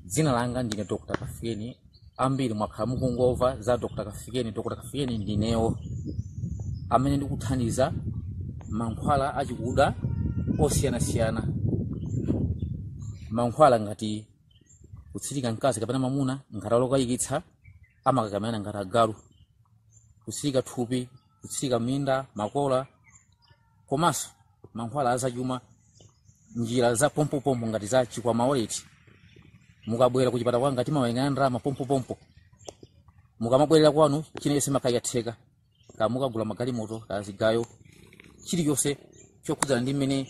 Dzina langa ndine Dr. Kafikeni. Ambiri mwakhala mukungomva za Dr. Kafikeni. Dr. Kafikeni ndinewo amene ndikuthandiza mankhwala achikuda osiyanasiyana. Mankhwala ngati kutsirika mkazi kapena mamuna ngati lokayikitsa amakakamena ngati agalu, kutsirika thupi, kutsirika minda, makola, komanso mankhwala azachuma, njira za pompopompo ngati za chikwama wallet. Mukabwera kuchipata kwanga timawerenga ndalama pompopompo. Mukamabwerera kwanu chinese makayatheka. Kamukagula magalimoto kazigayo chilichonse chokhudzana ndi mmene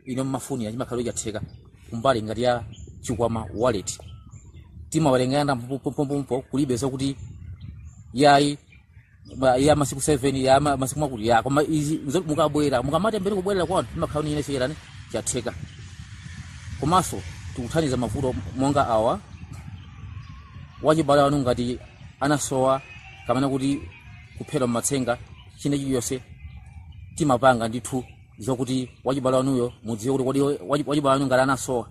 ino mmafuni achimakhala yatheka kumbali ngati ya chikwama wallet. Timawerenga ndalama pompopompo kulibe zokuti yayi ya masiku 7 ya masiku makuti ya koma izi mukabwera mukamati mbere kubwerera kwanu timakhala ni inese yerani yatheka. Komanso tikuthandiza mavuto monga awa wachibale wanu ngati anasowa kamene kuti kuphedwa matsenga china chiliyonse timapanga ndithu zokuti wachibale wanuyo mudziwe kuti wachibale wanu ngati anasowa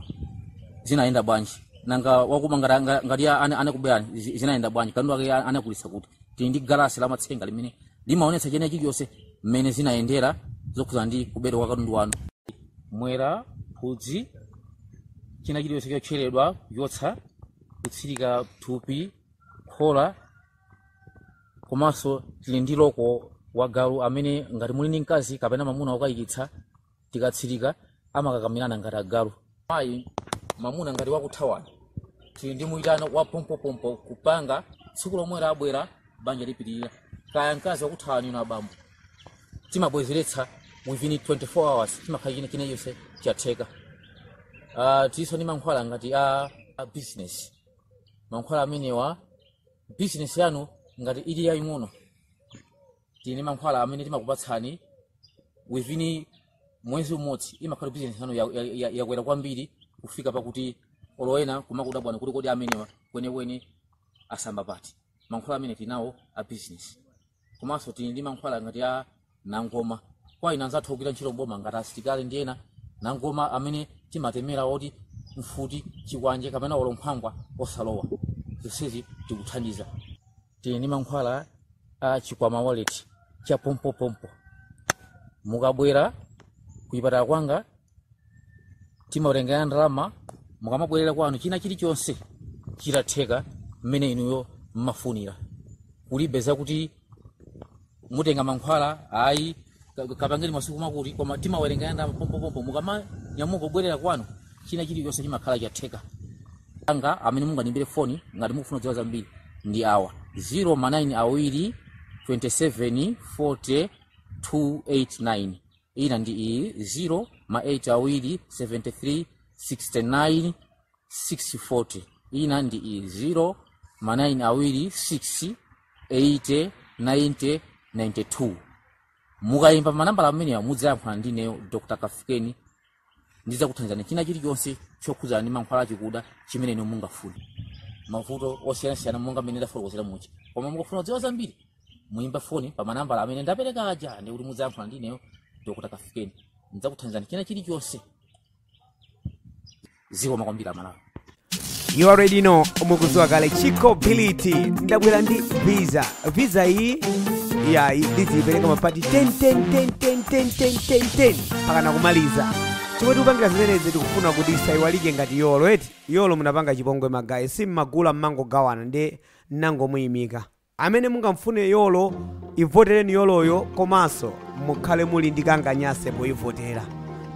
zinaenda bwanji nanga wakuma ngati anakubera zinaenda bwanji kandu ake anakulisa kuti tili ndi galasi la matsenga limene limaonetsa china chiliyonse mmene zinaendera zokhuza ndi kubedwa kwa katundu wanu. Mwera, phudzi, china chiliyonse chocheredwa yotsa, kutsirika thupi, khola, komanso tili ndi loko wagalu amene ngati muli ndi mkazi kapena mamuna wakayikitsa tikatsirika amakakamirana ngati agalu. Mayi mamuna ngati wakuthawana tili ndi muitano wa pompopompo kupanga tsiku lomwe abwera banja lipitirira. Kaya mkazi wakuthawani na abambo timabwezeretsa within 24 hours timakhala china chonse chatheka. Tiso ni mankhwala ngati a business. Mankhwala amenewa business yanu ngati ili yaying'ono tini mankhwala amene timakupatsani within mwezi umodzi imakhala business yanu yakwera kwambiri kufika pakuti oloena kumakuda bwana kuti kodi amenewa kwenekwene asamba pati. Mankhwala amene tinawo a business. Komanso tili ndi mankhwala ngati a nangoma kwa ina nzathu kugwira ntchito boma ngati asitikali ndi ena nangoma amene timatemera oti mfuti chikwanje kapena olomphangwa osalowa. Zonsezi tikuthandiza. Tili ndi mankhwala a chikwama wallet cha pompopompo. Mukabwera kuchipatala kwanga timawerenga ndalama mukamabwerera kwanu china chilichonse chitatheka mmene inuyo mmafunira. Kulibe zakuti mutenga mankhwala ayi kapangeni masiku makuti koma timawerenga ndalama pompopompo mukamanyamuka kubwerera kwanu china chilichonse chimakhala chatheka. Anga amene mungandimbire foni ngati mukufuna kudziwa zambiri ndi awa 0manai awiri 27 40 289. Ina ndi iyi 0 awiri 73 69 640. Ina ndi iyi 0 awiri 6 80 90 92. Mukayimba manambala amenewa mudzayankhula ndineyo Dr. Kafikeni ndizakuthandizani china chilichonse chokhudzana ndi mankhwala achikuda chimene inu mungafune. Mavuto osiyanasiyana monga mmene ndafotokozera muchi. Koma mukafuna kudziwa zambiri muyimba foni pa manambala amene ndapereka aja ndi kuti mudzayankhula ndineyo Dr. Kafikeni ndizakuthandizani china chilichonse. Zikomo kwambiri amalawi. You already know umukuziwa kale Chico Ability ndabwera ndi visa iyi ya idzipereka mapati 10 pakana kumaliza. Chomwe tikupangira zimenezi tikufuna kuti isaiwalike ngati yolo eti yolo munapanga chipongwe magayi simmagula mmangogawana ndi nangomuyimika. Amene mungamfune yolo ivotereni yoloyo komanso mukhale muli ndi kanganyase poivotera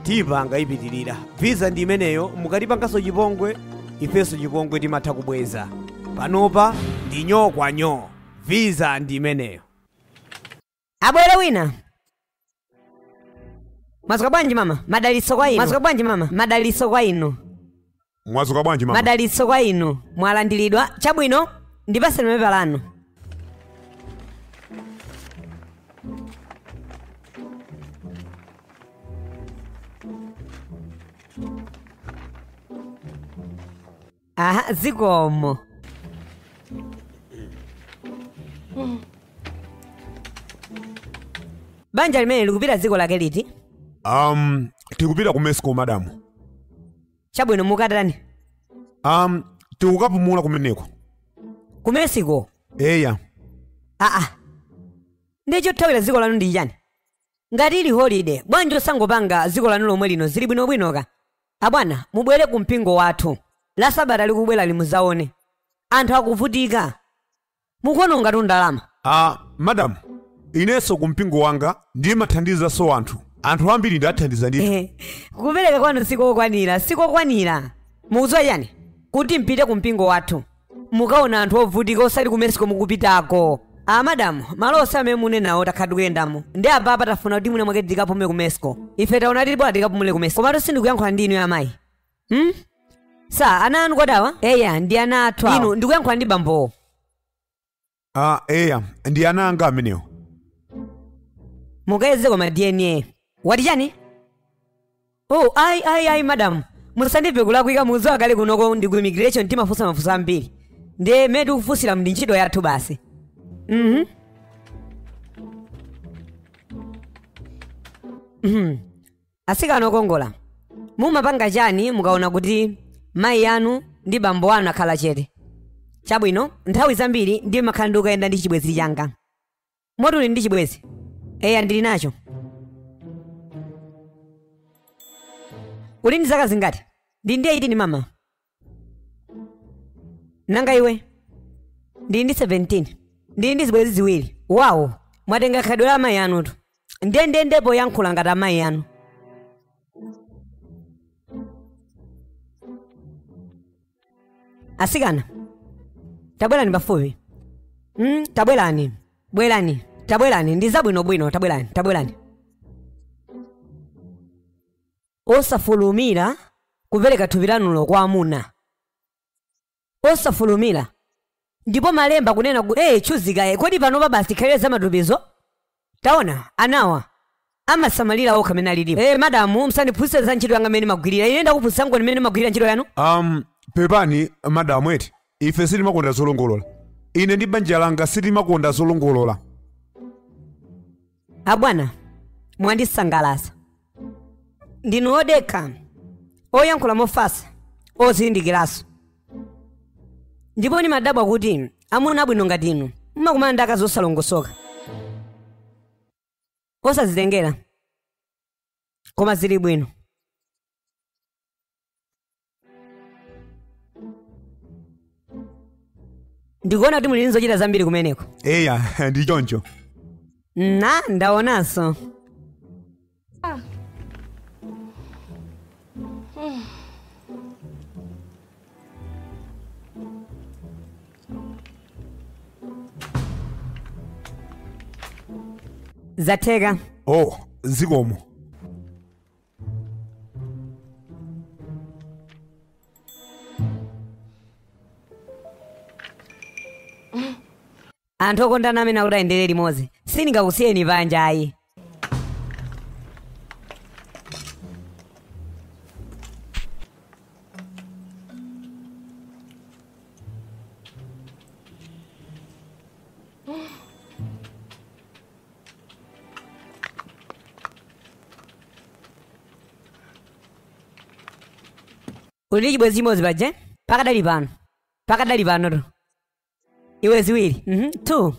tipanga ipitirira. Visa ndi imeneyo mukatipanganso chipongwe ifenso chipongwe timatha kubweza panopa ndi nyo kwa nyo. Visa ndi imeneyo. Abwere wina. Mwazuka bwanji mama? Madaliso kwa inu. Mwazuka bwanji mama? Madaliso kwa inu. Mwazuka bwanji mama? Madaliso kwa inu. Mwalandilidwa chabwino ndipase mepa lanu. Aha, zikomo. Banja limene likupita dziko lake liti? Tikupita ku Mexico madam. Chabwino mukatani? tikukapumula kumeneko. Ku Mexico. Eya. Ndicho thawira dziko lanu ndi chani? Ngati ili holiday, bwanji osangopanga dziko lanu lomwe lino zili bwinobwinoka. Abwana, mubwere ku mpingo wathu. La Sabata likubwera limuzaone. Anthu akuvutika. Mukuononga ndalama. Madam, inenso ku mpingo wanga ndimathandiza so anthu. Anthu ambiri ndathandiza ndithu. Kupereka kwanu sikokwanira. Mukudziwa chani? Kuti mpite ku mpingo wathu. Mukaona anthu ovutika osati ku Mexico mukupitako. Madam, malosa amene munenawo takhati kuyendamo. Ndi apapa tafuna kuti mwina mwake tikapume ku Mexico. Ife taona tili bwana tikapumule ku Mexico. Komatu sindikuyankhula ndi inu amayi. Sa, ana anu kodawa? Eya, ndi ana athu. Inu ndikuyankhula ndi bambowo. Eya, ndi ana anga amenewo. Mukayeze koma DNA. Wati chani? Ai madam. Musandive kulakwika muzo akale kunoko ndi ku immigration timafunsa ambiri. Nde medu kufusira ndi ntchito yathu basi. Asikana okongola. Mumapanga chani mukaona kuti mayi anu ndi bambo anu akhala chete? Chabwino, nthawi zambiri ndi makhala ndikuyenda ndi chibwezi changa. Motuli ndi chibwezi? Eya ndili nacho. Uli ndi zaka zingati? Ndi 18 mama. Nanga iwe? Ndi 17. Ndi zibwezi ziwiri. Wow, mwatenga khadwe la mayi anutu. Ndendepo yankhula ngati amayi anu. Asikana. Tabwerani pafupi. Tabwerani. Tabwerani. Ndi zabwinobwino, tabwerani. Osafulumira kupereka thupi lanulo kwa amuna. Osafulumira. Ndipo malemba kunena kuti chuzika kodi panopa basi khaleza matupizo? Taona, anawa. Amasamalira okha amene alilipo. Madamu, msandiphunzitse za ntchito yanga imene magwirira. Ine ndakuphunzitsa ngoni imene magwirira ntchito yanu? Pepani, madamu eti. Ife sitimakonda zolongolola. Ine ndi banja langa sitimakonda zolongolola. Abwana, mwandisangalatsa. Ndinu odekha. Oyankhula mofasa. Ozindikiraso. Ndipo ni madabwa kuti amuna abwino ngati inu mumakumana ndi akazi osalongosoka. Osazitengera. Koma zili bwino. Ndikuona kuti muli nzochita zambiri kumeneko. Eya, ndi choncho. Ndaonanso. Zatega. Zikomo. Anthu okondana amene akuti ayendere limodzi. Sindingakusiyeni panja ayi. Uli chibwezi chimodzi paja? Pakadali pano tu. Iwe ziwiri. 2.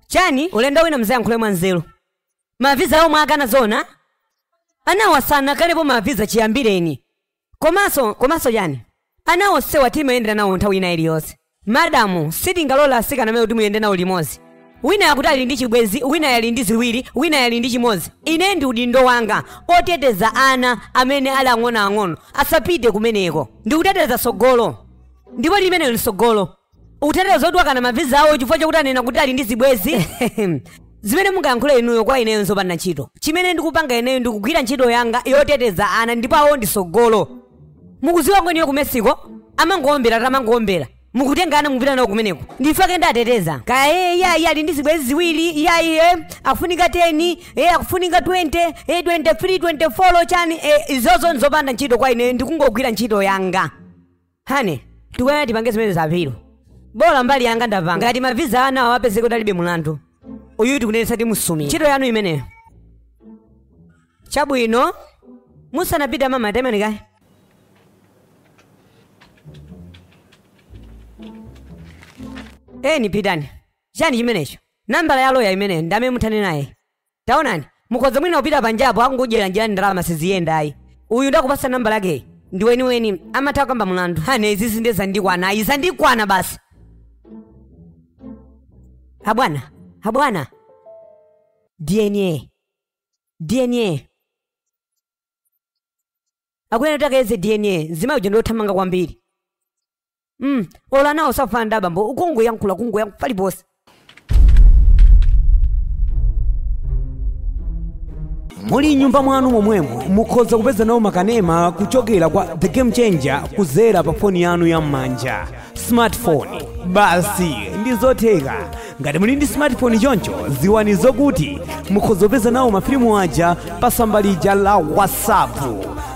Chani ulenda wina mzayankhule mwanzeru. Maviza omwe akana zona? Anawasana kalepo maviza chiyambireni. Komanso chani? Anawosewa timayendera nawo nthawi ina iliyonse. Madamu, sitingalola asikana amene kuti muyende nawo limodzi. Wina yakuti ali ndi chibwezi, wina yali ndi ziwiri, wina yali ndi chimodzi. Ine ndi udindo wanga oteteza ana amene ali ang'onoang'ono asapite kumeneko. Ndi kuteteza sogolo. Ndipo limene lisogolo. Uteteza odwakana maviza awo chifukwa chakuti anena kuti ali ndi zibwezi. Zimene mungayankhule inuyo kwa ineyo nzopanda ntchito. Chimene ndikupanga ineyo ndikugwira ntchito yanga yoteteza ana ndipo awo ndi sogolo. Mukuziwa ngoniyo ku Mexico? Amangowombera. Mukutenga ana mupita nawo kumeneko. Ndifake ndateteza. Kaya ali ndi zibwezi ziwiri, akufunika 10, akufunika 20, 23, 24 chani, izozo nzopanda ntchito kwa ine ndikungogwira ntchito yanga. Hane, tikwena tipange zimene zapiro bola mbali yanga ndapanga ngati maviza ana awapezeka kuti alibe mulandu uyu tikunenesa timusumira ntchito yanu imeneyo chabwino musanapita mama temani kaye nipitani chani chimenecho nambala ya loya imeneyo ndame muthane naye taonani mukhoza mwina kupita panjapo akungodyera njirani ndalama siziyendayi uyu ndakupasa nambala yake ndi weniweni amatha kukamba mulandu ane izi zindezandikwana izandikwana basi habwana DNA akwena takeze DNA zimayo ndothamanga kwambiri ola nawo safana ndabambo ukungoyankhula paliponse muli nyumba mwanu momwemo mukhoza kupeza nawo makanema kuchokera kwa The Game Changer kuzera pa foni yanu ya m'manja smartphone basi ndi zotheka ngati muli ndi smartphone choncho ziwani zokuti mukhoza kupeza nawo mafilimu aja pa tsamba lija la WhatsApp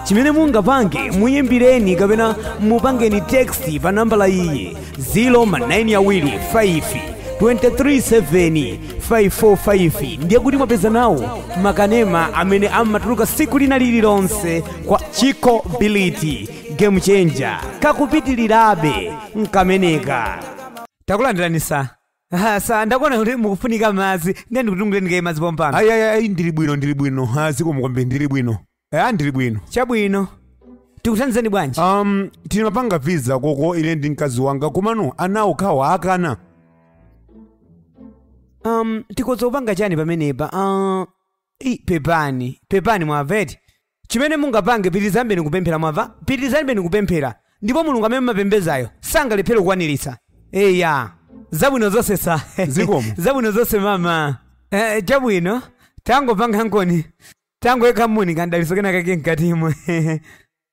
chimene mungapange muyimbireni kapena mupangeni text pa nambala iyi 092523754 ndiye kuti mwapeza nawo makanema amene amatuluka siku lina lililonse kwa Chiko Bility Game Changer kakupitilirabe nkameneka takulandirani sa ndakuona kuti mukufunika madzi ndiye ndikutunguleni madzi pompano ayi ndili bwino zikomukombe ndili bwino ndili bwino chabwino tikuthandizeni bwanji tinapanga visa koko ine ndi mkazi wanga komano anawo khawa akana tikhoza kupanga chani pamenepa pepani mwaveti chimene mungapange pitirizambeni kupemphera mwava pitirizambeni kupemphera ndipo mulungu amene mumapembezayo sangalephera kukwaniritsa eya zabwino zonse sa zikomo zabwino zonse mama chabwino tangopanga nkoni tangoyeka muni kandaliso kena kake mkatimwe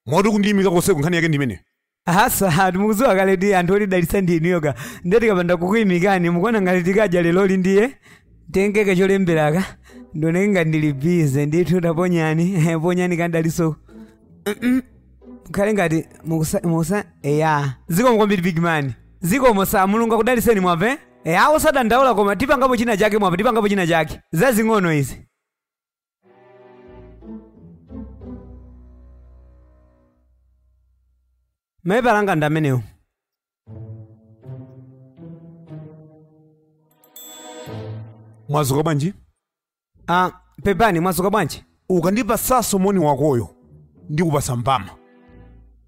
moti kundiyimika konseko nkhani yake ndimene asa timukuziwa kale ndi anthu olidalitsa ndi inuyoka ndeti kapanda kukuyimikani mukuona ngati tikaja leloli ndiye tengeke cholemberaka ndioneke ngati ndili bize ndithu taponyani ponyani kandaliso khale ngati mukusa eya zikomo kwambiri big man zikomo sa mulungu akudaliseni mwave osadandaula koma tipangapo china chake mwave tipangapo china chake zazing'ono izi maipalanga ndamenewo mwazuka bwanji pepani mwazuka bwanji ukandipasa somoni wakoyo ndikupasa mpama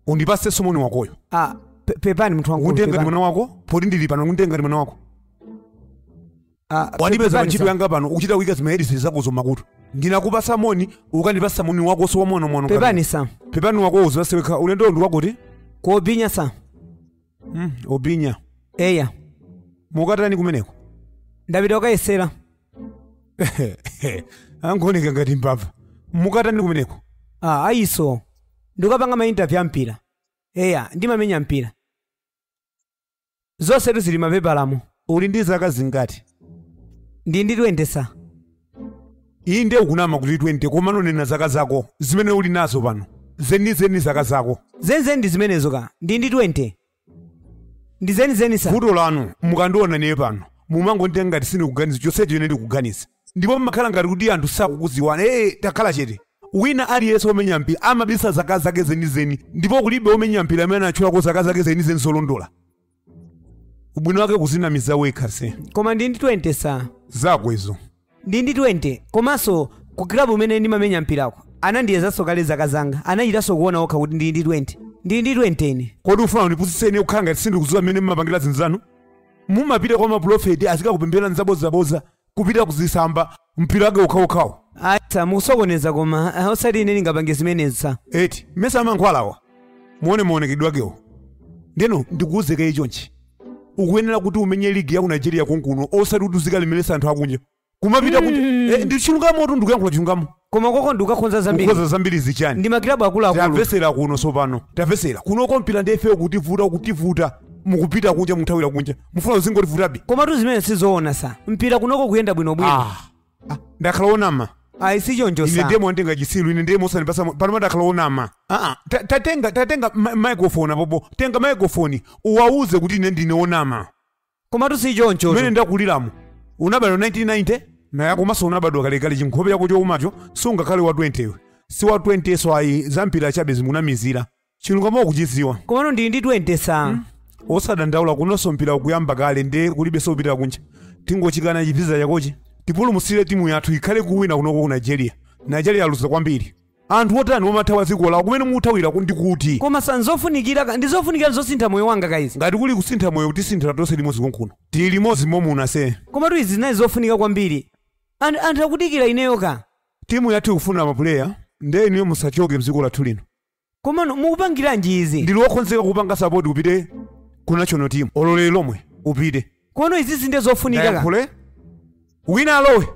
undipase somoni wakoyo pepani munthu wangu undenga ndi mwana wako poti ndili pano undenga ndi mwana wako wandipeza pa ntchito yanga pano ukuchita kuika zimaedisi zako zomakutu ndinakupasa moni ukandipasa moni wako sowamonomono pepani sam pepani wako uzipaseweka ulendo ndi wakuti kuobinya sam obinya eya mukatani kumeneko ndapita ukayesera angoneka ngati mbava mukatani kumeneko ayiso ndikapanga mainterview ampira eya ndimamenya mpira zonsetu zili mapepalamo uli ndi zaka zingati ndi 20 sa iyi ndiye ukunama kuti 20 komano nena zaka zako zimene uli nazo pano zenizeni zaka zako zenizeni ndi zimenezo ka ndi 20 ndi zenizeni sa vuto lanu mukandiona niye pano mumangondiya ngati sindikuganiza chonsecho ine ndikuganiza ndipo mmakhala ngati kuti anthu sakukuziwana takhala chete wina aliyense omenya mpira amabisa zaka zake zenizeni ndipo kulibe omenya mpira amene anatchulako zaka zake zenizeni zolondola ubwino wake kuzinamiza wekha se koma ndi 20 sa zako izo ndi 20 komanso ku klabu umene ndimamenya mpirako anandiyezanso kale zaka zanga anachitanso kuona okha kuti ndi 20 ndi 20 ine kodi ufuna ndipusitseni kukhala ngati sindikudziwa mmene mumapangira zinthu zanu mumapita kwa maprofeti azikakupemphera nzabozaboza kupita kuzisamba mpira wake ukhaukhawu asa mukusokoneza koma osati ine ndingapange zimenezi sa eti mmesa amankhwalawa muone maonekedwe akewo ndeno ndikuwuzeke ichonchi ukuyenera kuti umenye ligi ya ku Nigeria konkuno osati kuti uzikalemeresa anthu akunja kumapita kunja ndi chilungamo tu ndikuyankhula chilungamo koma koko ndikukhonza zambiri kukhonza zambiri zichani ndi makilabu akuluakulu tamvesera kuno sopano tamvesera kuno kompira ndi efeyo kutivuta mukupita kunja muthawira kunja mufuna uzingotivutabe koma tu zimene sizoona sa mpira kunoko kuyenda bwinobwino ndakhala onama ayi si choncho ine sa ndemo ndenga chisilu ine ndemo sanipasa pano madakhala onama tatenga microphone apopo tenga microphone uwauze kuti ine ndine onama komatu si choncho mene ndakuliramo unabadwa 1990 naye komanso unabadwa kalekale chinkhope chako choumacho sungakhale wa 20 si wa 20 so ayi zampira chabe zimunamizira chilungamo ukuchiziwa komatu ndili ndi 20 sa osadandaula kunonso mpira ukuyamba kale nde kulibe sopita kunja tingochikana chipiza chakochi tipulumusire timu yathu ikhale kuwina kunoko ku nigeria yaluza kwambiri anthu otani omathawa dziko lawo kumene muthawira ndikuti koma sanzofunikira ndizofunikira zosintha moyo wanga kaizi ngati kuli kusintha moyo tisinthira tonse limodzi konkuno tili limodzi momuna se komatu izi zinayi zofunika kwambiri anthu akudikira ineyo ka timu yathu ikufuna mapuleya nde iniyo musachoke mdziko lathu lino komano mukupangiranji izi ndili wokonzeka kupanga sapoti upite ku national team ololere lomwe upite kono izi zinde zofunika ka ndayankhule wina alowe